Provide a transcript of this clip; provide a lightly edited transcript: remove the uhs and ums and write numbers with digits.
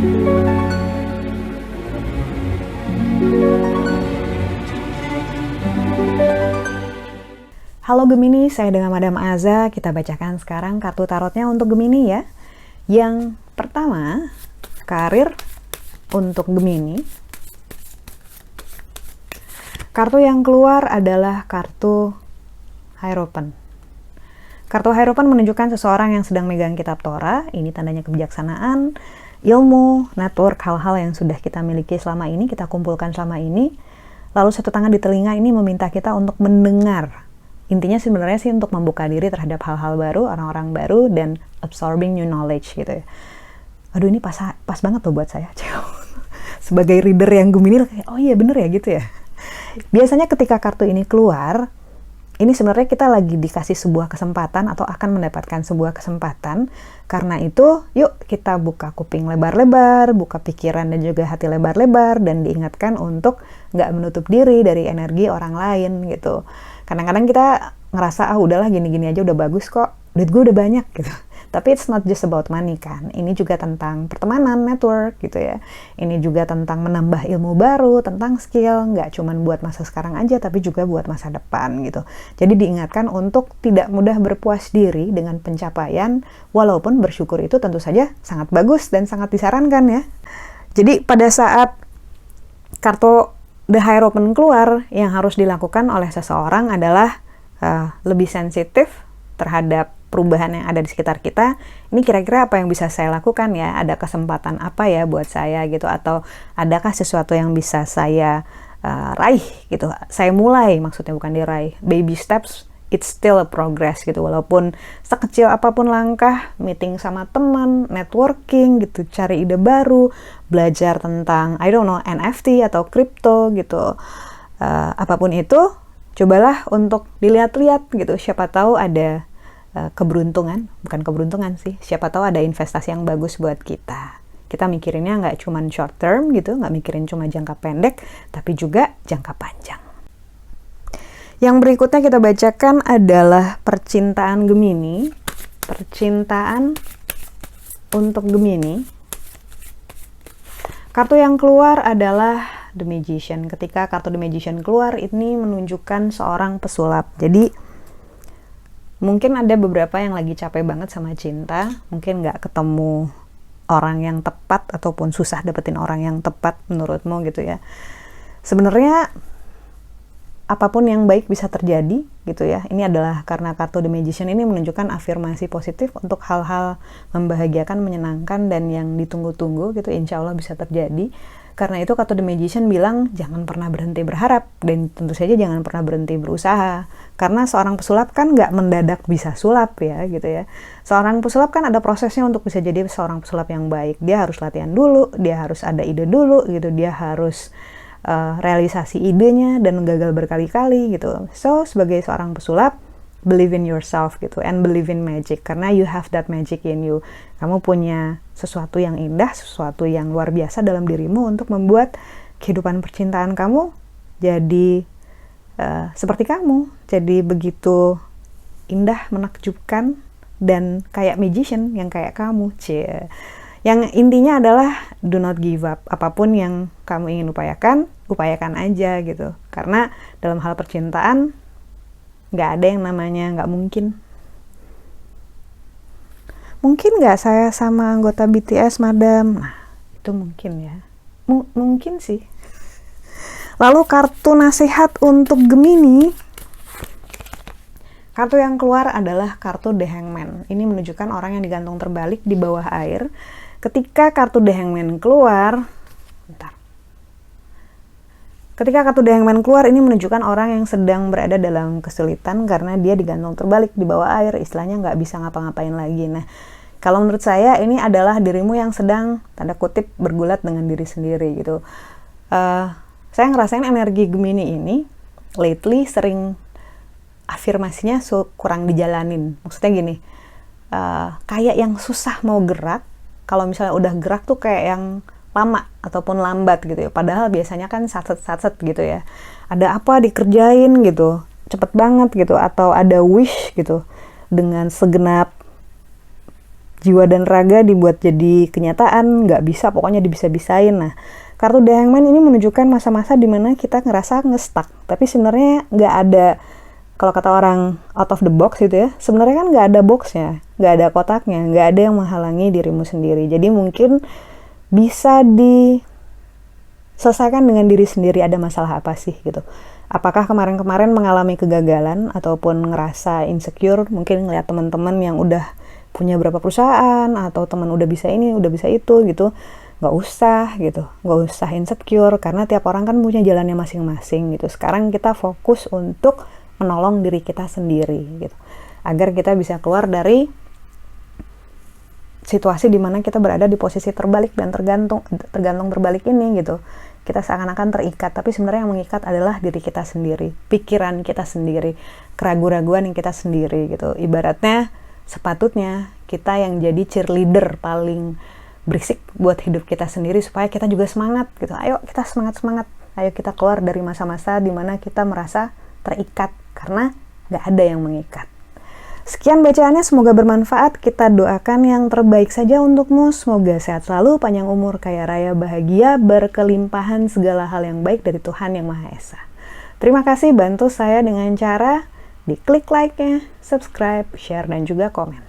Halo Gemini, saya dengan Madam Aza. Kita bacakan sekarang kartu tarotnya untuk Gemini ya. Yang pertama, karir untuk Gemini. Kartu yang keluar adalah kartu Hierophant. Kartu Hierophant menunjukkan seseorang yang sedang megang kitab Torah. Ini tandanya kebijaksanaan, ilmu, network, hal-hal yang sudah kita miliki selama ini, kita kumpulkan selama ini. Lalu satu tangan di telinga ini meminta kita untuk mendengar. Intinya sebenarnya sih untuk membuka diri terhadap hal-hal baru, orang-orang baru, dan absorbing new knowledge gitu ya. Aduh, ini pas banget loh buat saya. Sebagai reader yang Gemini, kayak, oh iya bener ya gitu ya. Biasanya ketika kartu ini keluar, ini sebenarnya kita lagi dikasih sebuah kesempatan atau akan mendapatkan sebuah kesempatan. Karena itu, yuk kita buka kuping lebar-lebar, buka pikiran dan juga hati lebar-lebar, dan diingatkan untuk nggak menutup diri dari energi orang lain gitu. Kadang-kadang kita ngerasa, udahlah gini-gini aja udah bagus kok, duit gue udah banyak gitu. Tapi it's not just about money kan. Ini juga tentang pertemanan, network gitu ya. Ini juga tentang menambah ilmu baru, tentang skill. Nggak cuman buat masa sekarang aja, tapi juga buat masa depan gitu. Jadi diingatkan untuk tidak mudah berpuas diri dengan pencapaian, walaupun bersyukur itu tentu saja sangat bagus dan sangat disarankan ya. Jadi pada saat kartu The Hierophant keluar, yang harus dilakukan oleh seseorang adalah lebih sensitif terhadap perubahan yang ada di sekitar kita. Ini kira-kira apa yang bisa saya lakukan ya? Ada kesempatan apa ya buat saya gitu? Atau adakah sesuatu yang bisa saya raih gitu? Saya mulai, maksudnya bukan diraih. Baby steps, it's still a progress gitu. Walaupun sekecil apapun langkah, meeting sama teman, networking gitu, cari ide baru, belajar tentang, I don't know, NFT atau crypto gitu. Apapun itu, cobalah untuk dilihat-lihat gitu. Siapa tahu ada keberuntungan, bukan keberuntungan sih, siapa tahu ada investasi yang bagus buat kita. Kita mikirinnya nggak cuma short term gitu, nggak mikirin cuma jangka pendek, tapi juga jangka panjang. Yang berikutnya kita bacakan adalah percintaan Gemini. Percintaan untuk Gemini. Kartu yang keluar adalah The Magician. Ketika kartu The Magician keluar, ini menunjukkan seorang pesulap. Jadi mungkin ada beberapa yang lagi capek banget sama cinta, mungkin nggak ketemu orang yang tepat ataupun susah dapetin orang yang tepat menurutmu gitu ya. Sebenarnya apapun yang baik bisa terjadi gitu ya. Ini adalah karena kartu The Magician ini menunjukkan afirmasi positif untuk hal-hal membahagiakan, menyenangkan, dan yang ditunggu-tunggu gitu, insya Allah bisa terjadi. Karena itu kartu The Magician bilang jangan pernah berhenti berharap, dan tentu saja jangan pernah berhenti berusaha. Karena seorang pesulap kan nggak mendadak bisa sulap ya gitu ya. Seorang pesulap kan ada prosesnya untuk bisa jadi seorang pesulap yang baik. Dia harus latihan dulu, dia harus ada ide dulu gitu, dia harus realisasi idenya dan gagal berkali-kali gitu. So sebagai seorang pesulap, believe in yourself gitu, and believe in magic, karena you have that magic in you. Kamu punya sesuatu yang indah, sesuatu yang luar biasa dalam dirimu untuk membuat kehidupan percintaan kamu jadi seperti kamu, jadi begitu indah, menakjubkan, dan kayak magician yang kayak kamu. Yang intinya adalah do not give up. Apapun yang kamu ingin upayakan aja gitu. Karena dalam hal percintaan nggak ada yang namanya nggak mungkin. Mungkin nggak saya sama anggota BTS, Madam? Nah, itu mungkin ya. Mungkin sih. Lalu kartu nasihat untuk Gemini. Kartu yang keluar adalah kartu The Hangman. Ini menunjukkan orang yang digantung terbalik di bawah air. Ketika kartu The Hangman keluar, Ketika kartu The Hangman keluar, ini menunjukkan orang yang sedang berada dalam kesulitan karena dia digantung terbalik di bawah air, istilahnya nggak bisa ngapa-ngapain lagi. Nah, kalau menurut saya ini adalah dirimu yang sedang, tanda kutip, bergulat dengan diri sendiri gitu. Saya ngerasain energi Gemini ini, lately sering afirmasinya kurang dijalanin. Maksudnya gini, kayak yang susah mau gerak, kalau misalnya udah gerak tuh kayak yang lama ataupun lambat gitu ya. Padahal biasanya kan satset gitu ya. Ada apa dikerjain gitu, cepet banget gitu. Atau ada wish gitu, dengan segenap jiwa dan raga dibuat jadi kenyataan, nggak bisa, pokoknya dibisa-bisain. Nah, kartu The Hangman ini menunjukkan masa-masa dimana kita ngerasa nge-stuck, tapi sebenarnya nggak ada, kalau kata orang out of the box gitu ya, sebenarnya kan nggak ada boxnya, nggak ada kotaknya, nggak ada yang menghalangi dirimu sendiri. Jadi mungkin bisa diselesaikan dengan diri sendiri. Ada masalah apa sih gitu? Apakah kemarin-kemarin mengalami kegagalan ataupun ngerasa insecure, mungkin ngeliat teman-teman yang udah punya berapa perusahaan, atau teman udah bisa ini, udah bisa itu gitu. Nggak usah gitu, nggak usah insecure, karena tiap orang kan punya jalannya masing-masing gitu. Sekarang kita fokus untuk menolong diri kita sendiri gitu, agar kita bisa keluar dari situasi dimana kita berada di posisi terbalik dan tergantung terbalik ini gitu. Kita seakan-akan terikat, tapi sebenarnya yang mengikat adalah diri kita sendiri, pikiran kita sendiri, keraguan-raguan yang kita sendiri gitu. Ibaratnya sepatutnya kita yang jadi cheerleader paling berisik buat hidup kita sendiri, supaya kita juga semangat gitu. Ayo kita semangat, ayo kita keluar dari masa-masa dimana kita merasa terikat, karena gak ada yang mengikat. Sekian bacaannya, semoga bermanfaat. Kita doakan yang terbaik saja untukmu. Semoga sehat selalu, panjang umur, kaya raya, bahagia, berkelimpahan segala hal yang baik dari Tuhan Yang Maha Esa. Terima kasih, bantu saya dengan cara diklik like-nya, subscribe, share, dan juga komen.